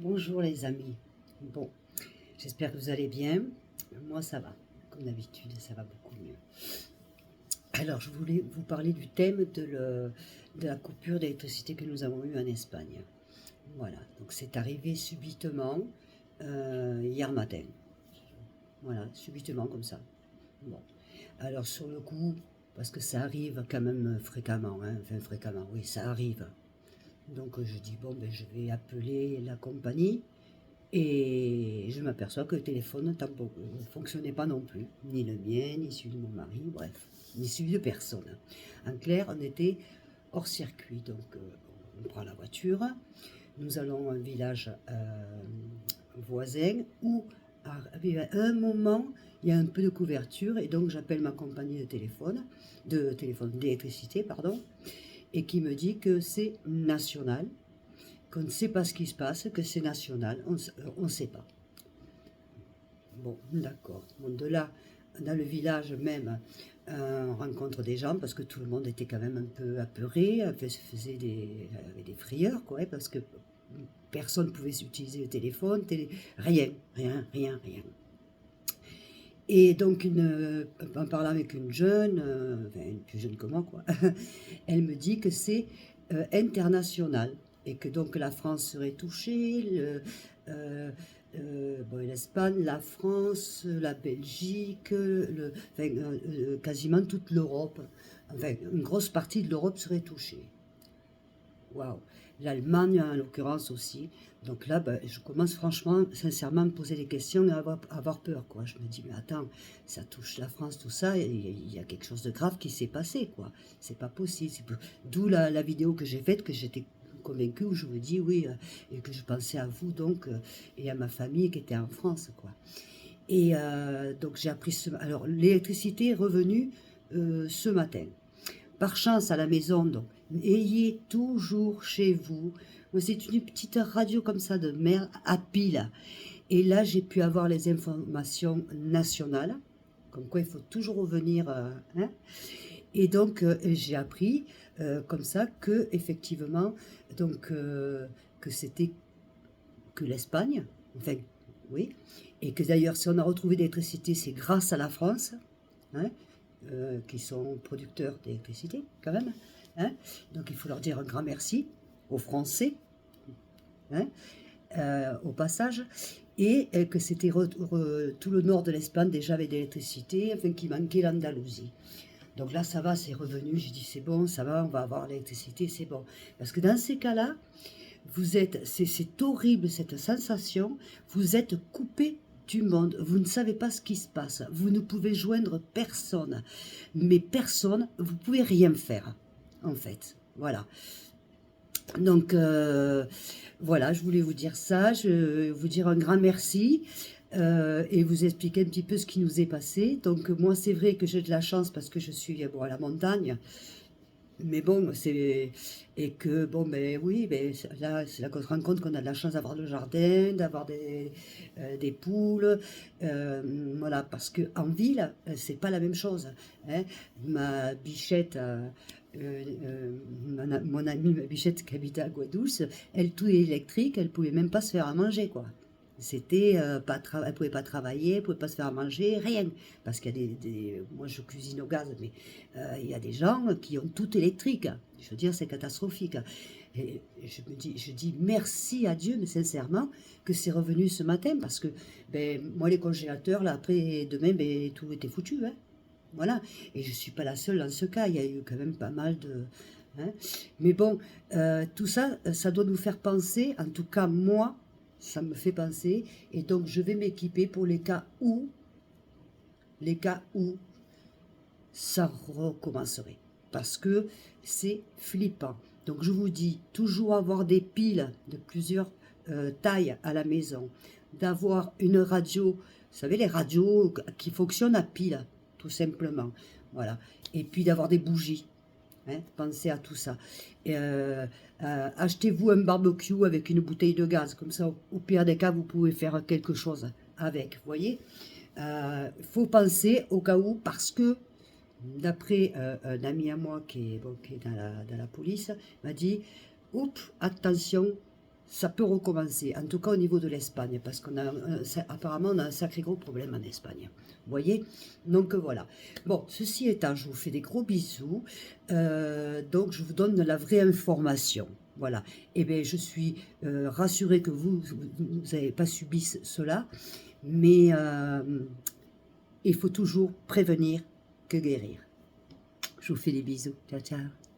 Bonjour les amis. Bon, j'espère que vous allez bien. Moi ça va, comme d'habitude, ça va beaucoup mieux. Alors je voulais vous parler du thème de la coupure d'électricité que nous avons eue en Espagne. Voilà, donc c'est arrivé subitement hier matin. Voilà, subitement comme ça. Bon, alors sur le coup, parce que ça arrive quand même fréquemment, hein, enfin fréquemment, oui, ça arrive. Donc je dis, bon, ben, je vais appeler la compagnie. Et je m'aperçois que le téléphone ne fonctionnait pas non plus, ni le mien, ni celui de mon mari, bref, ni celui de personne. En clair, on était hors circuit, donc on prend la voiture, nous allons à un village voisin où à un moment il y a un peu de couverture et donc j'appelle ma compagnie d'électricité, pardon, et qui me dit que c'est national, qu'on ne sait pas ce qui se passe, que c'est national, on ne sait pas. Bon, d'accord. Bon, de là, dans le village même, on rencontre des gens parce que tout le monde était quand même un peu apeuré, se faisait avait des frayeurs, quoi, parce que personne ne pouvait utiliser le téléphone, rien. Et donc, en parlant avec une jeune, enfin une plus jeune que moi, quoi, elle me dit que c'est international et que donc la France serait touchée, bon, l'Espagne, la France, la Belgique, enfin, quasiment toute l'Europe, enfin une grosse partie de l'Europe serait touchée. Waouh! L'Allemagne en l'occurrence aussi. Donc là, ben, je commence franchement, sincèrement, à me poser des questions et à avoir peur, quoi. Je me dis, mais attends, ça touche la France, tout ça, il y a quelque chose de grave qui s'est passé, quoi. C'est pas possible. D'où la vidéo que j'ai faite, que j'étais convaincue, où je vous dis oui, et que je pensais à vous, donc, et à ma famille qui était en France, quoi. Et donc j'ai appris alors l'électricité est revenue ce matin. Par chance à la maison, donc ayez toujours chez vous. Moi, c'est une petite radio comme ça de merde à pile. Et là, j'ai pu avoir les informations nationales, comme quoi il faut toujours revenir. Hein. Et donc, j'ai appris comme ça que effectivement, donc que c'était que l'Espagne, enfin, oui, et que d'ailleurs, si on a retrouvé l'électricité, c'est grâce à la France. Hein, qui sont producteurs d'électricité quand même. Hein. Donc il faut leur dire un grand merci aux Français, hein, au passage, et que c'était tout le nord de l'Espagne déjà avait de l'électricité, enfin qu'il manquait l'Andalousie. Donc là ça va, c'est revenu, j'ai dit c'est bon, ça va, on va avoir l'électricité, c'est bon. Parce que dans ces cas-là, c'est horrible cette sensation, vous êtes coupé du monde, vous ne savez pas ce qui se passe, vous ne pouvez joindre personne, mais personne, vous pouvez rien faire, en fait, voilà. Donc, voilà, je voulais vous dire ça, je vais vous dire un grand merci, et vous expliquer un petit peu ce qui nous est passé. Donc, moi, c'est vrai que j'ai de la chance parce que je suis bon, à la montagne, mais bon, c'est... Et que, bon, ben oui, ben, là, c'est là qu'on se rend compte qu'on a de la chance d'avoir le jardin, d'avoir des poules, voilà, parce qu'en ville, c'est pas la même chose, hein. Ma bichette, mon amie, ma bichette qui habitait à Guadouce, elle, tout est électrique, elle pouvait même pas se faire à manger, quoi. C'était elle pouvait pas travailler, elle pouvait pas se faire à manger, rien. Parce qu'il y a moi je cuisine au gaz, mais il y a des gens qui ont tout électrique. Je veux dire, c'est catastrophique. Et je dis merci à Dieu, mais sincèrement, que c'est revenu ce matin, parce que ben, moi les congélateurs, là, après demain, ben, tout était foutu. Hein. Voilà. Et je ne suis pas la seule dans ce cas, il y a eu quand même pas mal de... Hein. Mais bon, tout ça, ça doit nous faire penser, en tout cas moi, ça me fait penser, et donc je vais m'équiper pour les cas où ça recommencerait. Parce que c'est flippant. Donc je vous dis, toujours avoir des piles de plusieurs tailles à la maison, d'avoir une radio, vous savez les radios qui fonctionnent à pile, tout simplement. Voilà. Et puis d'avoir des bougies. Hein, pensez à tout ça. Achetez-vous un barbecue avec une bouteille de gaz, comme ça, au pire des cas, vous pouvez faire quelque chose avec, vous voyez. Faut penser au cas où, parce que, d'après un ami à moi qui est dans la police, m'a dit, oups, attention, ça peut recommencer, en tout cas au niveau de l'Espagne, parce apparemment on a un sacré gros problème en Espagne. Vous voyez? Donc voilà. Bon, ceci étant, je vous fais des gros bisous. Donc je vous donne la vraie information. Voilà. Et bien je suis rassurée que vous n'avez pas subi cela, mais il faut toujours prévenir que guérir. Je vous fais des bisous. Ciao, ciao.